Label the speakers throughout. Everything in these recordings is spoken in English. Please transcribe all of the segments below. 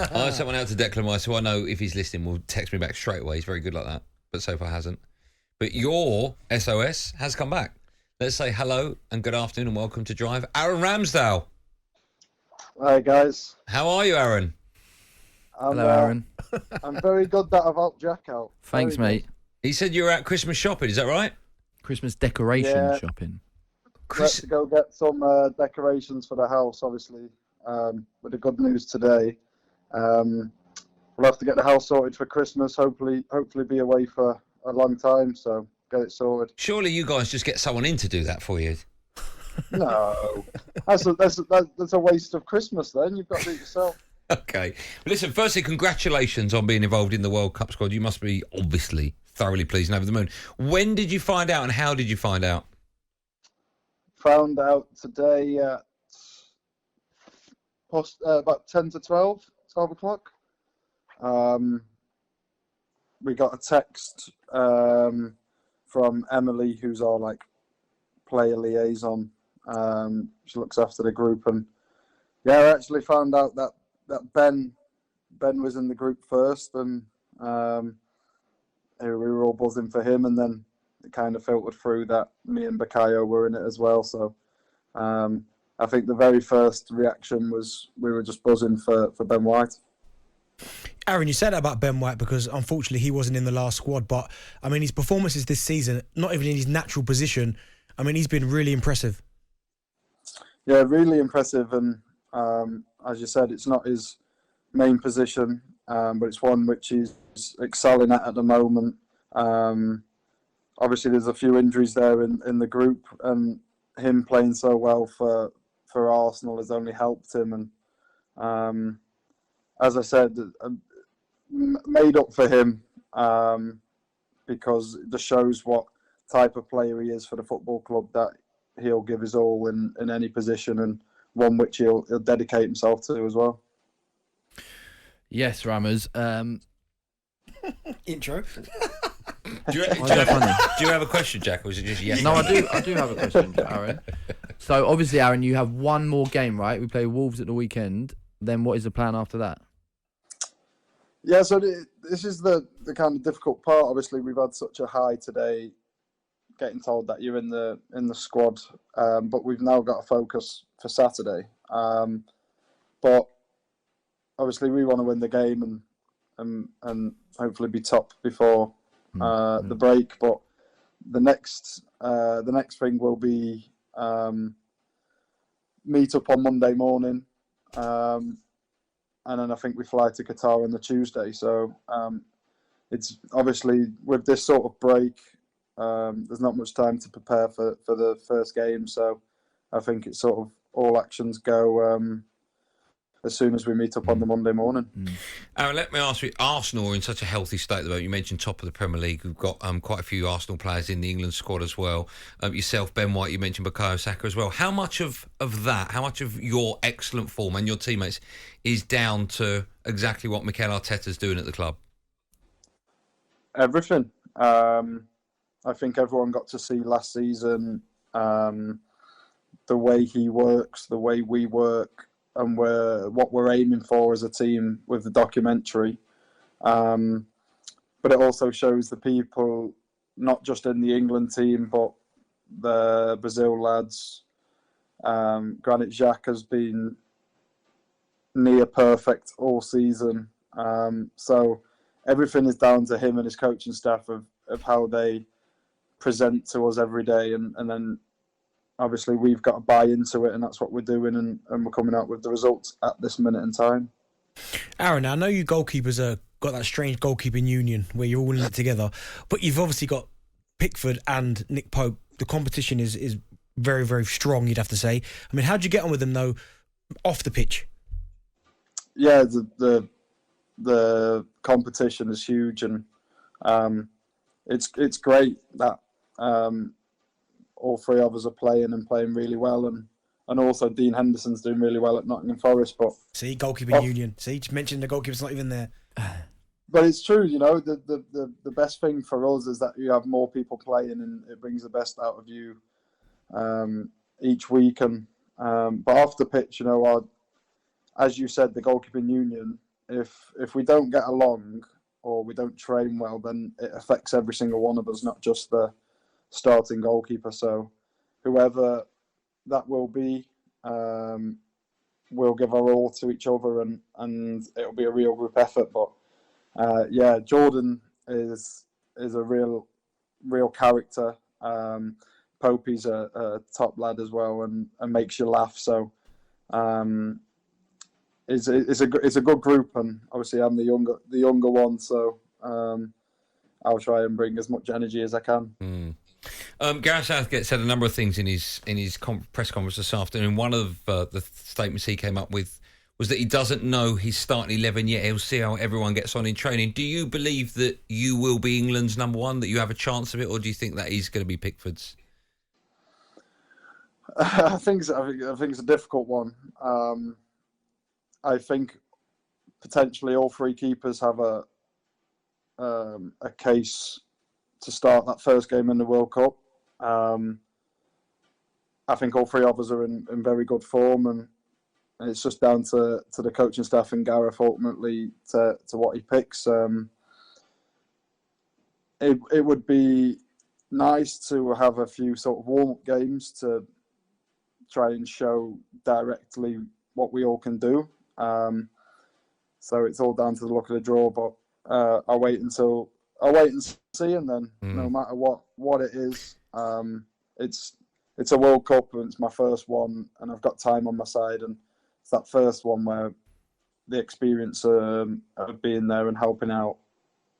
Speaker 1: I sent one out to Declan Rice, who I know if he's listening will text me back straight away. He's very good like that, but so far hasn't. But your SOS has come back. Let's say hello and good afternoon and welcome to Drive. Aaron Ramsdale.
Speaker 2: Hi, guys.
Speaker 1: How are you, Aaron?
Speaker 3: Hello, Aaron.
Speaker 2: I'm very good that I've helped Jack out.
Speaker 3: Thanks, mate.
Speaker 1: He said you were out Christmas shopping, is that right?
Speaker 3: Christmas decoration shopping.
Speaker 2: Let's go get some decorations for the house, obviously, with the good news today. We'll have to get the house sorted for Christmas, hopefully be away for a long time, so get it sorted.
Speaker 1: Surely you guys just get someone in to do that for you.
Speaker 2: No. That's a waste of Christmas then. You've got to do it yourself.
Speaker 1: Okay. Well, listen, firstly, congratulations on being involved in the World Cup squad. You must be obviously thoroughly pleased and over the moon. When did you find out and how did you find out?
Speaker 2: Found out today at about 10 to 12 o'clock. We got a text from Emily, who's our player liaison. She looks after the group, and I actually found out that Ben was in the group first, and we were all buzzing for him, and then it kind of filtered through that me and Bakayo were in it as well. So I think the very first reaction was we were just buzzing for Ben White.
Speaker 4: Aaron, you said that about Ben White because unfortunately he wasn't in the last squad, but I mean his performances this season, not even in his natural position, I mean he's been really impressive.
Speaker 2: Yeah, really impressive, and as you said, it's not his main position, but it's one which he's excelling at the moment. Obviously, there's a few injuries there in the group, and him playing so well for Arsenal has only helped him. And as I said, made up for him because it just shows what type of player he is for the football club, that he'll give his all in any position, and one which he'll dedicate himself to as well.
Speaker 3: Yes, Rammers.
Speaker 4: Intro.
Speaker 1: Do you have a question, Jack, or is it just yes?
Speaker 3: No, I do have a question, Aaron. So obviously, Aaron, you have one more game, right? We play Wolves at the weekend. Then what is the plan after that?
Speaker 2: Yeah, so this is the kind of difficult part. Obviously, we've had such a high today, getting told that you're in the squad, but we've now got to focus for Saturday. But obviously, we want to win the game and hopefully be top before the break. But the next thing will be meet up on Monday morning, and then I think we fly to Qatar on the Tuesday. So it's obviously with this sort of break, there's not much time to prepare for the first game. So I think it's sort of all actions go as soon as we meet up on the Monday morning.
Speaker 1: Aaron, let me ask you, Arsenal are in such a healthy state at the moment. You mentioned top of the Premier League. We've got quite a few Arsenal players in the England squad as well. Yourself, Ben White, you mentioned Bukayo Saka as well. How much of that, how much of your excellent form and your teammates is down to exactly what Mikel Arteta's doing at the club?
Speaker 2: Everything. I think everyone got to see last season the way he works, the way we work, and what we're aiming for as a team with the documentary. But it also shows the people, not just in the England team, but the Brazil lads. Granit Xhaka has been near perfect all season. So everything is down to him and his coaching staff of how they present to us every day. And then obviously we've got to buy into it, and that's what we're doing, and we're coming out with the results at this minute in time.
Speaker 4: Aaron, I know you goalkeepers got that strange goalkeeping union where you're all in it together, but you've obviously got Pickford and Nick Pope. The competition is very, very strong, you'd have to say. I mean, how'd you get on with them, though, off the pitch?
Speaker 2: Yeah, the competition is huge, and it's great that all three of us are playing really well, and also Dean Henderson's doing really well at Nottingham Forest. But
Speaker 4: see, goalkeeping union. See, just mentioned the goalkeeper's not even there.
Speaker 2: But it's true, the best thing for us is that you have more people playing, and it brings the best out of you each week. And but off the pitch, as you said, the goalkeeping union, if we don't get along or we don't train well, then it affects every single one of us, not just the starting goalkeeper. So whoever that will be, we'll give our all to each other, and it'll be a real group effort. But yeah, Jordan is a real character. Popey's a top lad as well, and makes you laugh. So it's a good group, and obviously I'm the younger one, so I'll try and bring as much energy as I can.
Speaker 1: Gareth Southgate said a number of things in his press conference this afternoon. One of the statements he came up with was that he doesn't know his starting 11 yet. He'll see how everyone gets on in training. Do you believe that you will be England's number one, that you have a chance of it, or do you think that he's going to be Pickford's?
Speaker 2: I think it's a difficult one. I think potentially all three keepers have a case to start that first game in the World Cup. I think all three of us are in very good form, and it's just down to the coaching staff and Gareth ultimately to what he picks. It would be nice to have a few sort of warm-up games to try and show directly what we all can do. So it's all down to the luck of the draw, but I'll wait and see, and then no matter what it is, it's a World Cup and it's my first one, and I've got time on my side, and it's that first one where the experience of being there and helping out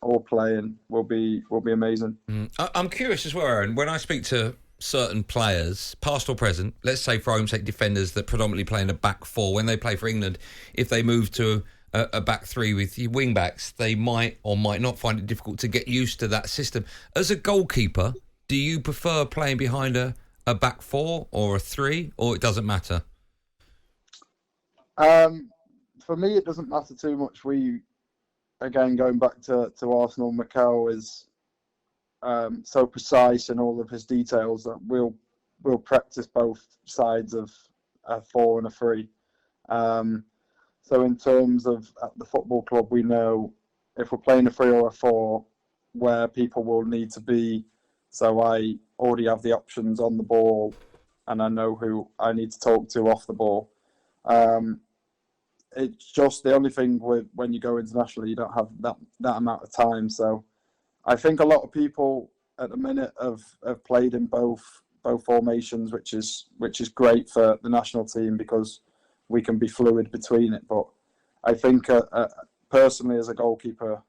Speaker 2: or playing will be amazing.
Speaker 1: I'm curious as well, Aaron, when I speak to certain players, past or present, let's say for argument's sake defenders that predominantly play in a back four, when they play for England, if they move to a back three with your wing backs, they might or might not find it difficult to get used to that system. As a goalkeeper, do you prefer playing behind a back four or a three, or it doesn't matter?
Speaker 2: For me, it doesn't matter too much. Again, going back to Arsenal, Mikel is so precise in all of his details that we'll practice both sides of a 4 and a 3. So in terms of at the football club, we know if we're playing a 3 or a 4, where people will need to be. So I already have the options on the ball, and I know who I need to talk to off the ball. It's just the only thing with when you go internationally, you don't have that amount of time. So I think a lot of people at the minute have played in both formations, which is great for the national team because we can be fluid between it. But I think personally, as a goalkeeper,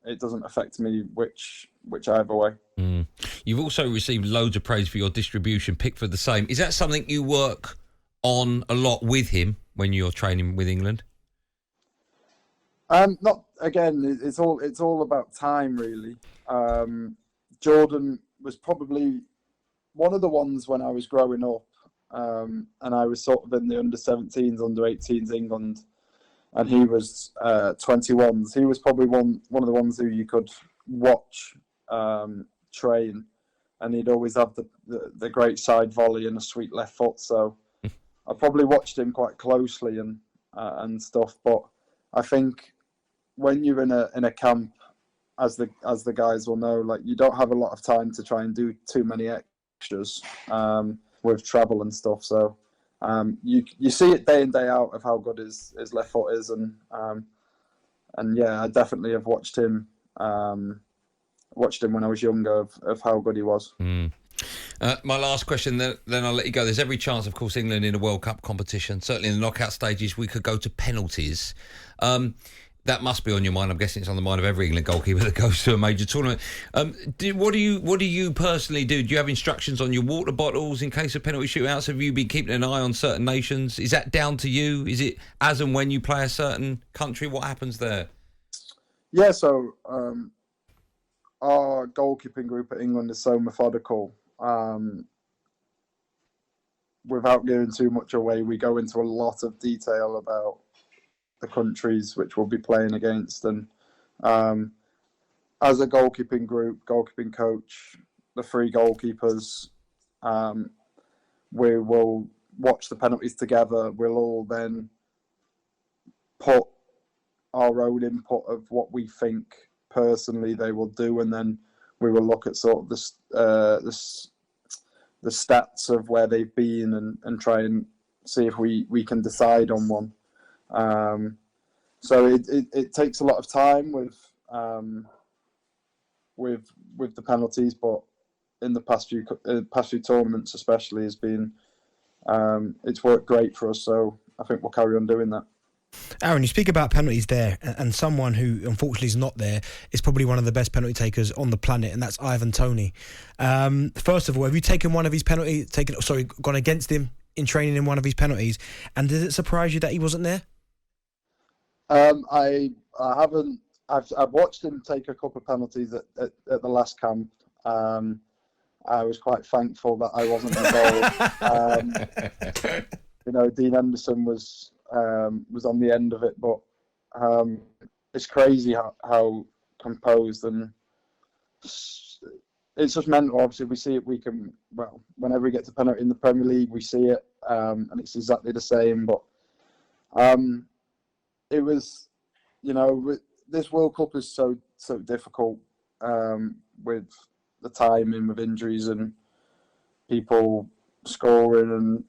Speaker 2: it doesn't affect me whichever way.
Speaker 1: You've also received loads of praise for your distribution. Pickford the same. Is that something you work on a lot with him when you're training with England?
Speaker 2: Not again. It's all about time, really. Jordan was probably one of the ones when I was growing up, and I was sort of in the under-17s, under-18s England, and he was 21s. He was probably one of the ones who you could watch train, and he'd always have the great side volley and a sweet left foot. So I probably watched him quite closely and stuff. But I think when you're in a camp, as the guys will know, like you don't have a lot of time to try and do too many extras with travel and stuff. So you see it day in day out of how good his left foot is, and yeah, I definitely have watched him when I was younger of how good he was.
Speaker 1: My last question, then I'll let you go. There's every chance, of course, England in a World Cup competition. Certainly in the knockout stages, we could go to penalties. That must be on your mind. I'm guessing it's on the mind of every England goalkeeper that goes to a major tournament. What do you personally do? Do you have instructions on your water bottles in case of penalty shootouts? Have you been keeping an eye on certain nations? Is that down to you? Is it as and when you play a certain country? What happens there?
Speaker 2: Yeah, so our goalkeeping group at England is so methodical. Without giving too much away, we go into a lot of detail about the countries which we'll be playing against, and as a goalkeeping group, goalkeeping coach, the 3 goalkeepers, we will watch the penalties together. We'll all then put our own input of what we think personally they will do, and then we will look at sort of the stats of where they've been and try and see if we can decide on one. So it takes a lot of time with the penalties, but in the past few tournaments especially has been it's worked great for us. So I think we'll carry on doing that.
Speaker 4: Aaron, you speak about penalties there, and someone who unfortunately is not there is probably one of the best penalty takers on the planet, and that's Toney. First of all, have you taken one of his penalties? Gone against him in training in one of his penalties? And did it surprise you that he wasn't there?
Speaker 2: I haven't. I've watched him take a couple of penalties at the last camp. I was quite thankful that I wasn't involved. Dean Henderson was on the end of it, but it's crazy how composed, and it's just mental. Obviously, we see it. Whenever we get to penalty in the Premier League, we see it, and it's exactly the same. But it was, this World Cup is so difficult with the timing, with injuries and people scoring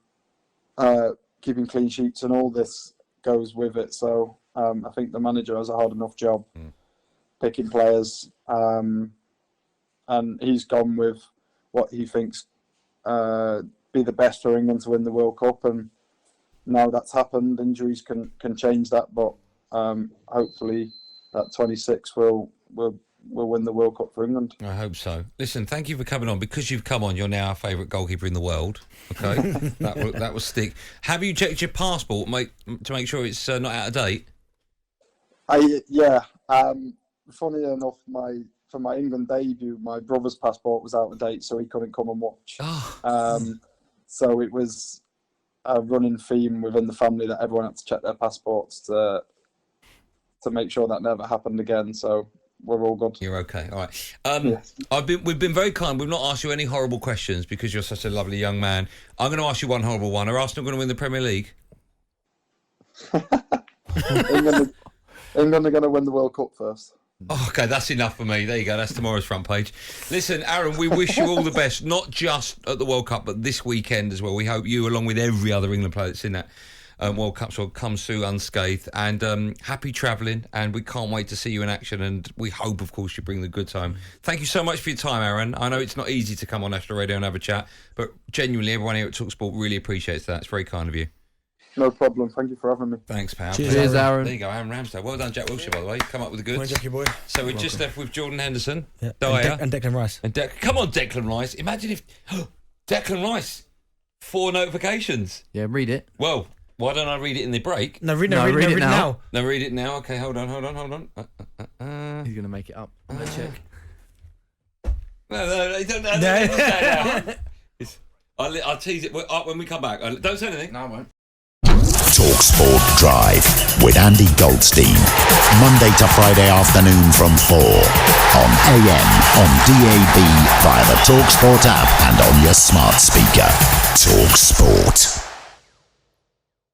Speaker 2: and keeping clean sheets, and all this goes with it. So I think the manager has a hard enough job picking players, and he's gone with what he thinks be the best for England to win the World Cup. And now that's happened, injuries can change that, but hopefully that 26 will win the World Cup for England.
Speaker 1: I hope so. Listen, thank you for coming on. Because you've come on, you're now our favourite goalkeeper in the world. Okay, that will stick. Have you checked your passport, mate, to make sure it's not out of date?
Speaker 2: Yeah. Funny enough, for my England debut, my brother's passport was out of date, so he couldn't come and watch.
Speaker 1: Oh.
Speaker 2: So it was a running theme within the family that everyone had to check their passports to make sure that never happened again. So we're all good.
Speaker 1: You're okay. All right.
Speaker 2: Yes.
Speaker 1: We've been very kind. We've not asked you any horrible questions because you're such a lovely young man. I'm going to ask you one horrible one. Are Arsenal going to win the Premier League?
Speaker 2: England are going to win the World Cup first.
Speaker 1: Oh, okay, that's enough for me. There you go. That's tomorrow's front page. Listen, Aaron, we wish you all the best, not just at the World Cup, but this weekend as well. We hope you, along with every other England player that's in that World Cup, will come through unscathed. And happy travelling, and we can't wait to see you in action. And we hope, of course, you bring the good time. Thank you so much for your time, Aaron. I know it's not easy to come on National Radio and have a chat, but genuinely, everyone here at talkSPORT really appreciates that. It's very kind of you.
Speaker 2: No problem. Thank you for having me.
Speaker 1: Thanks, pal.
Speaker 3: Cheers, Aaron.
Speaker 1: There you go, Aaron Ramsdale. Well done, Jack Wilshere, by the way. Come up with the goods.
Speaker 4: Well, Jackie boy.
Speaker 1: So we're just left with Jordan Henderson,
Speaker 4: Yeah.
Speaker 1: Dyer,
Speaker 4: And Declan Rice.
Speaker 1: and come on, Declan Rice. Imagine if Declan Rice, 4 notifications.
Speaker 3: Yeah, read it.
Speaker 1: Well, why don't I read it in the break?
Speaker 4: No, read it now.
Speaker 1: No, read it now. Okay, hold on.
Speaker 3: He's going to make it up. Let's check.
Speaker 1: No, don't. I'll tease it when we come back. Don't say anything.
Speaker 3: No, I won't.
Speaker 5: talkSPORT Drive with Andy Goldstein. Monday to Friday afternoon from 4 on AM, on DAB, via the talkSPORT app and on your smart speaker. talkSPORT.